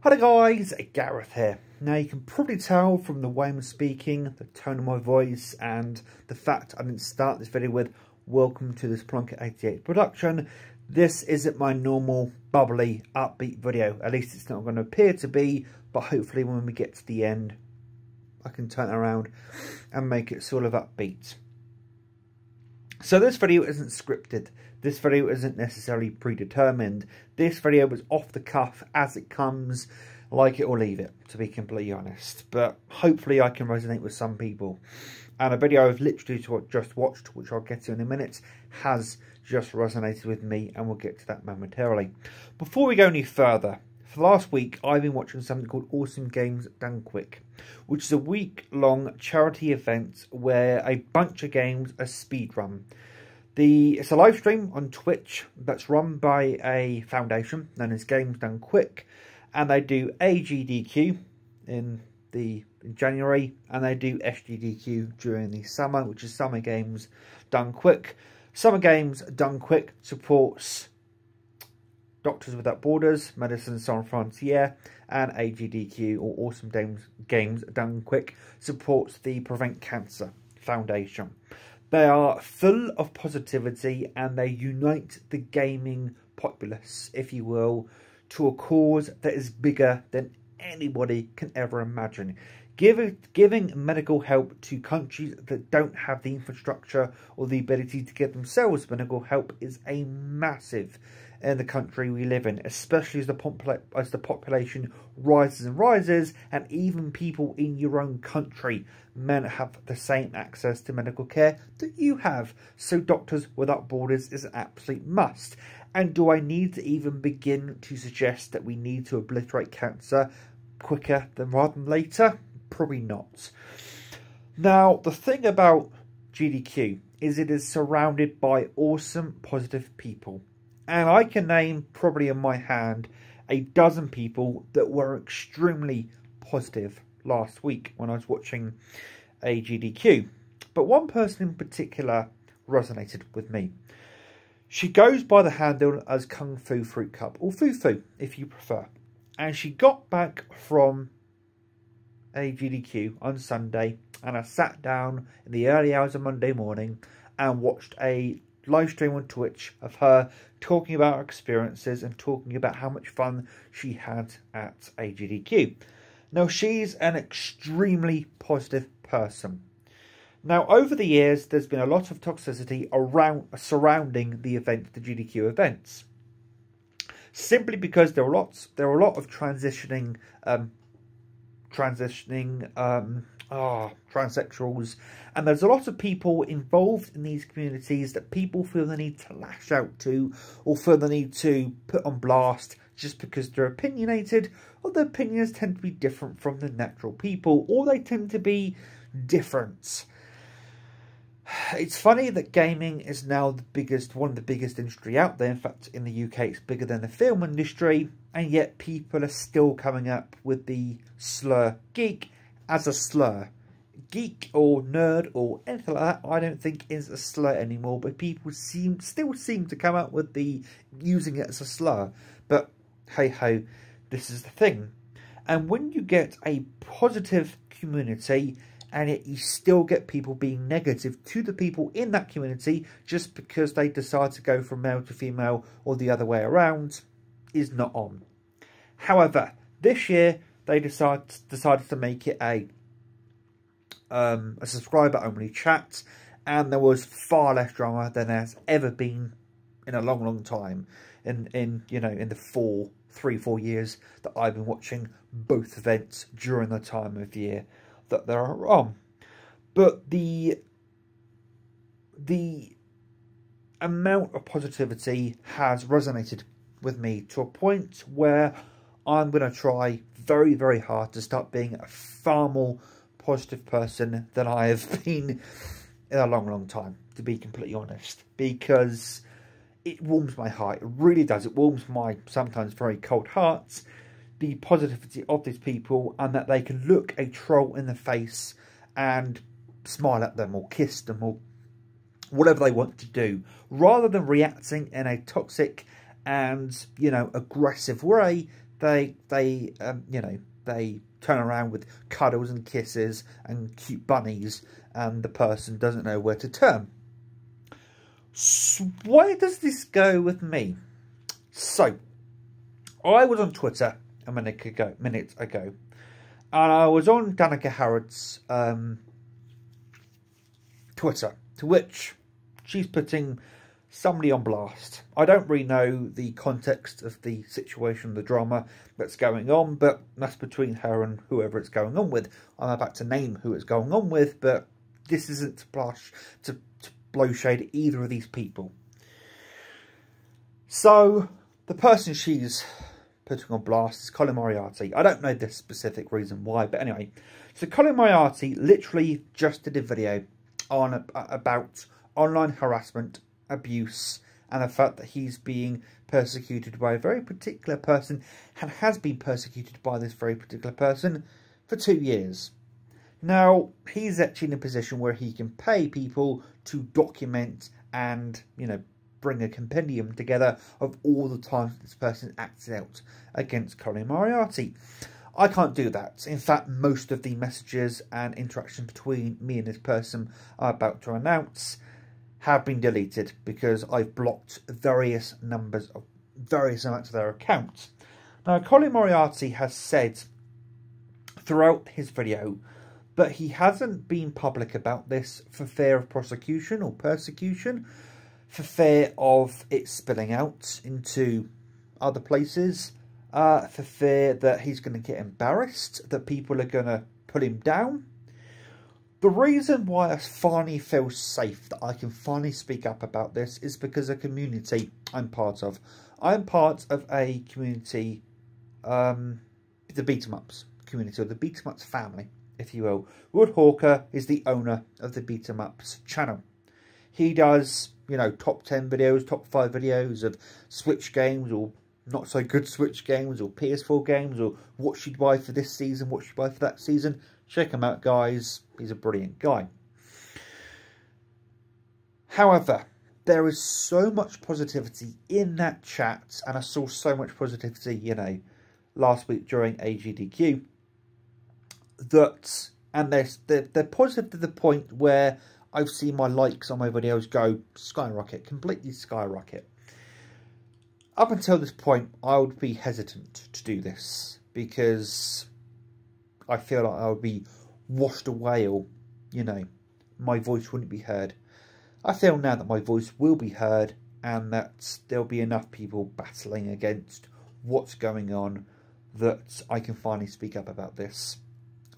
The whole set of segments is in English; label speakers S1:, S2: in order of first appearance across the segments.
S1: Hello guys, Gareth here. Now you can probably tell from the way I'm speaking, the tone of my voice and the fact I didn't start this video with welcome to this Plonker 88 production. This isn't my normal bubbly upbeat video, at least it's not going to appear to be, but hopefully when we get to the end I can turn it around and make it sort of upbeat. So this video isn't scripted. This video isn't necessarily predetermined. This video was off the cuff as it comes, like it or leave it, to be completely honest. But hopefully I can resonate with some people. And a video I've literally just watched, which I'll get to in a minute, has just resonated with me, and we'll get to that momentarily. Before we go any further, for the last week I've been watching something called Awesome Games Done Quick, which is a week-long charity event where a bunch of games are speedrun. It's a live stream on Twitch that's run by a foundation known as Games Done Quick, and they do AGDQ in January, and they do SGDQ during the summer, which is Summer Games Done Quick. Summer Games Done Quick supports Doctors Without Borders, Médecins Sans Frontières, and AGDQ, or Awesome Games Done Quick, supports the Prevent Cancer Foundation. They are full of positivity and they unite the gaming populace, if you will, to a cause that is bigger than anybody can ever imagine. Giving medical help to countries that don't have the infrastructure or the ability to give themselves medical help is a massive in the country we live in, especially as the population rises and rises, and even people in your own country may not have the same access to medical care that you have. So Doctors Without Borders is an absolute must. And do I need to even begin to suggest that we need to obliterate cancer quicker rather than later? Probably not. Now, the thing about GDQ is it is surrounded by awesome, positive people. And I can name, probably in my hand, a dozen people that were extremely positive last week when I was watching AGDQ. But one person in particular resonated with me. She goes by the handle as Kung Fu Fruit Cup, or Fufu, if you prefer. And she got back from AGDQ on Sunday, and I sat down in the early hours of Monday morning and watched a live stream on Twitch of her talking about her experiences and talking about how much fun she had at AGDQ. Now, she's an extremely positive person. Now, over the years, there's been a lot of toxicity surrounding the GDQ events, simply because there are a lot of transsexuals, and there's a lot of people involved in these communities that people feel the need to lash out to, or feel the need to put on blast just because they're opinionated, or their opinions tend to be different from the natural people, or they tend to be different. It's funny that gaming is now one of the biggest industry out there. In fact, in the UK, it's bigger than the film industry, and yet people are still coming up with the slur geek as a slur. Geek or nerd or anything like that, I don't think is a slur anymore, but people still seem to come up with using it as a slur. But hey ho, this is the thing. And when you get a positive community, and yet you still get people being negative to the people in that community just because they decide to go from male to female or the other way around, is not on. However, this year they decided to make it a subscriber-only chat, and there was far less drama than there has ever been in a long time. In the 3-4 years that I've been watching both events during the time of year that there are on. But the amount of positivity has resonated with me to a point where I'm going to try very, very hard to start being a far more positive person than I have been in a long time, to be completely honest, because it warms my heart. It really does. It warms my sometimes very cold heart, the positivity of these people, and that they can look a troll in the face and smile at them or kiss them or whatever they want to do, rather than reacting in a toxic and, aggressive way. they you know, they turn around with cuddles and kisses and cute bunnies, and the person doesn't know where to turn. So where does this go with me? So, I was on Twitter a minute ago, and I was on Danica Harrod's Twitter, to which she's putting somebody on blast. I don't really know the context of the situation, the drama that's going on, but that's between her and whoever it's going on with. I'm about to name who it's going on with, but this isn't to blow shade at either of these people. So, the person she's putting on blast is Colin Moriarty. I don't know the specific reason why, but anyway. So Colin Moriarty literally just did a video on about online harassment, abuse, and the fact that he's being persecuted by a very particular person, and has been persecuted by this very particular person for 2 years. Now, he's actually in a position where he can pay people to document and, you know, bring a compendium together of all the times this person acted out against Colin Moriarty. I can't do that. In fact, most of the messages and interaction between me and this person I'm about to announce have been deleted because I've blocked various amounts of their accounts. Now, Colin Moriarty has said throughout his video that he hasn't been public about this for fear of prosecution or persecution, for fear of it spilling out into other places, for fear that he's going to get embarrassed, that people are going to pull him down. The reason why I finally feel safe that I can finally speak up about this is because of the community I'm part of. I'm part of a community, the Beat-em-Ups community, or the Beat-em-Ups family, if you will. Wood Hawker is the owner of the Beat-em-Ups channel. He does, you know, top 10 videos, top 5 videos of Switch games, or not so good Switch games, or PS4 games, or what she'd buy for this season, what she'd buy for that season. Check him out, guys. He's a brilliant guy. However, there is so much positivity in that chat, and I saw so much positivity, you know, last week during AGDQ, that, and they're positive to the point where I've seen my likes on my videos go skyrocket, completely skyrocket. Up until this point, I would be hesitant to do this because I feel like I would be washed away, or, you know, my voice wouldn't be heard. I feel now that my voice will be heard, and that there'll be enough people battling against what's going on that I can finally speak up about this.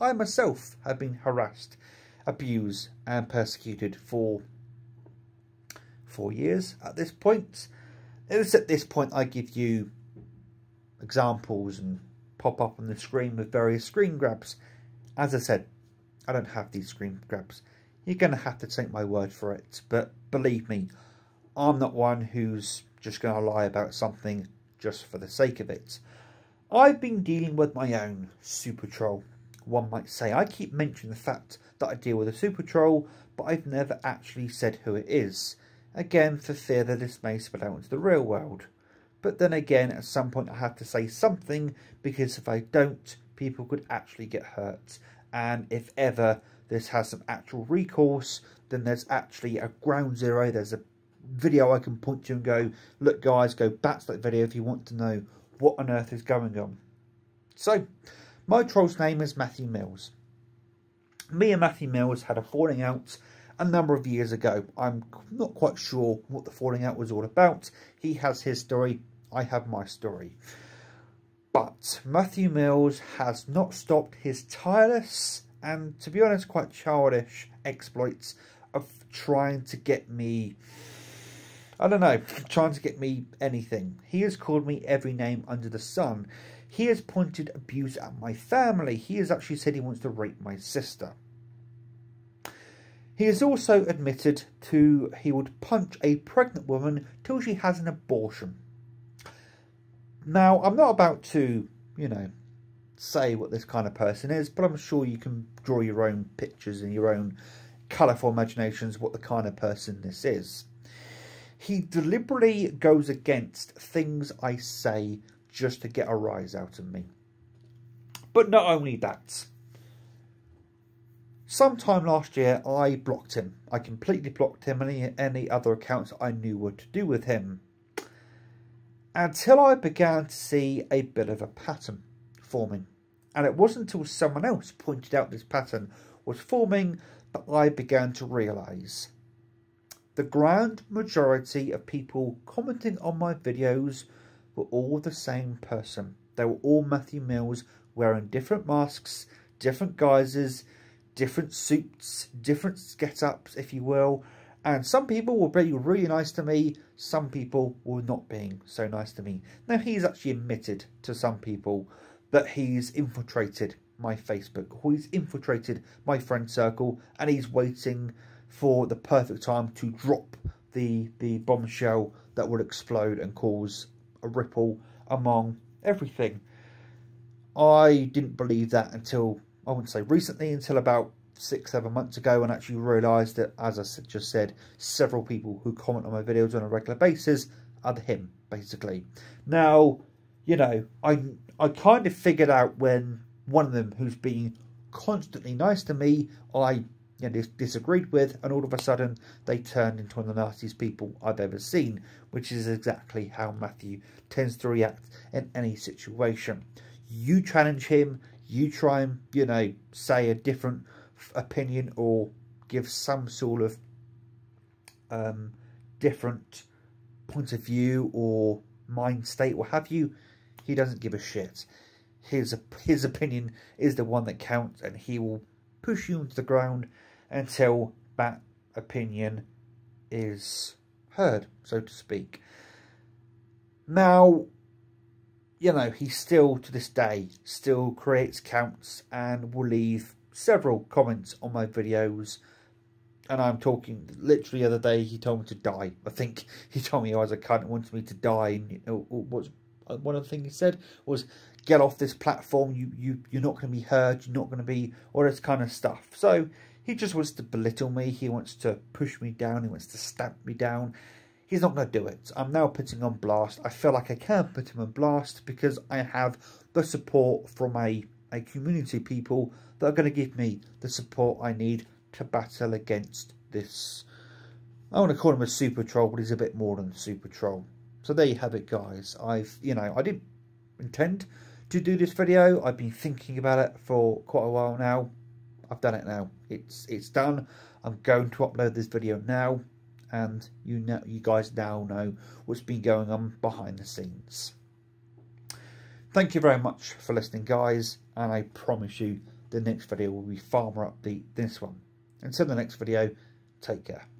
S1: I myself have been harassed, abused and persecuted for 4 years at this point. It's at this point I give you examples and pop up on the screen with various screen grabs. As I said, I don't have these screen grabs. You're going to have to take my word for it. But believe me, I'm not one who's just going to lie about something just for the sake of it. I've been dealing with my own super troll, one might say. I keep mentioning the fact that I deal with a super troll, but I've never actually said who it is. Again, for fear that this may spill out into the real world. But then again, at some point I have to say something, because if I don't, people could actually get hurt. And if ever this has some actual recourse, then there's actually a ground zero. There's a video I can point to and go, look guys, go back to that video if you want to know what on earth is going on. So, my troll's name is Matthew Mills. Me and Matthew Mills had a falling out a number of years ago. I'm not quite sure what the falling out was all about. He has his story, I have my story. But Matthew Mills has not stopped his tireless and, to be honest, quite childish exploits of trying to get me, I don't know, trying to get me anything. He has called me every name under the sun. He has pointed abuse at my family. He has actually said he wants to rape my sister. He has also admitted he would punch a pregnant woman till she has an abortion. Now, I'm not about to, you know, say what this kind of person is, but I'm sure you can draw your own pictures and your own colourful imaginations what the kind of person this is. He deliberately goes against things I say just to get a rise out of me. But not only that, sometime last year I blocked him. I completely blocked him and any other accounts I knew what to do with him, until I began to see a bit of a pattern forming. And it wasn't until someone else pointed out this pattern was forming that I began to realise the grand majority of people commenting on my videos were all the same person. They were all Matthew Mills, wearing different masks, different guises, different suits, different get-ups, if you will. And some people were being really nice to me, some people were not being so nice to me. Now, he's actually admitted to some people that he's infiltrated my Facebook, or he's infiltrated my friend circle, and he's waiting for the perfect time to drop the bombshell that will explode and cause a ripple among everything. I didn't believe that until, I wouldn't say recently, until about 6-7 months ago, and actually realised that, as I just said, several people who comment on my videos on a regular basis are him, basically. Now, you know, I kind of figured out when one of them, who's been constantly nice to me, I disagreed with, and all of a sudden they turned into one of the nastiest people I've ever seen, which is exactly how Matthew tends to react in any situation. You challenge him, you try and, you know, say a different opinion or give some sort of different point of view or mind state, what have you, he doesn't give a shit. His opinion is the one that counts, and he will push you into the ground until that opinion is heard, so to speak. Now, you know, he still, to this day, still creates accounts and will leave several comments on my videos. And I'm talking, literally the other day, he told me to die. I think he told me I was a cunt and wanted me to die. And, you know, one of the things he said was, get off this platform, you're not going to be heard, you're not going to be, all this kind of stuff. So he just wants to belittle me, he wants to push me down, he wants to stamp me down. He's not going to do it. I'm now putting on blast. I feel like I can put him on blast because I have the support from a community of people that are going to give me the support I need to battle against this. I want to call him a super troll, but he's a bit more than a super troll. So there you have it, guys. I didn't intend to do this video. I've been thinking about it for quite a while now. I've done it now. It's done. I'm going to upload this video now, and you guys now know what's been going on behind the scenes. Thank you very much for listening, guys, and I promise you the next video will be far more upbeat than this one. Until the next video, take care.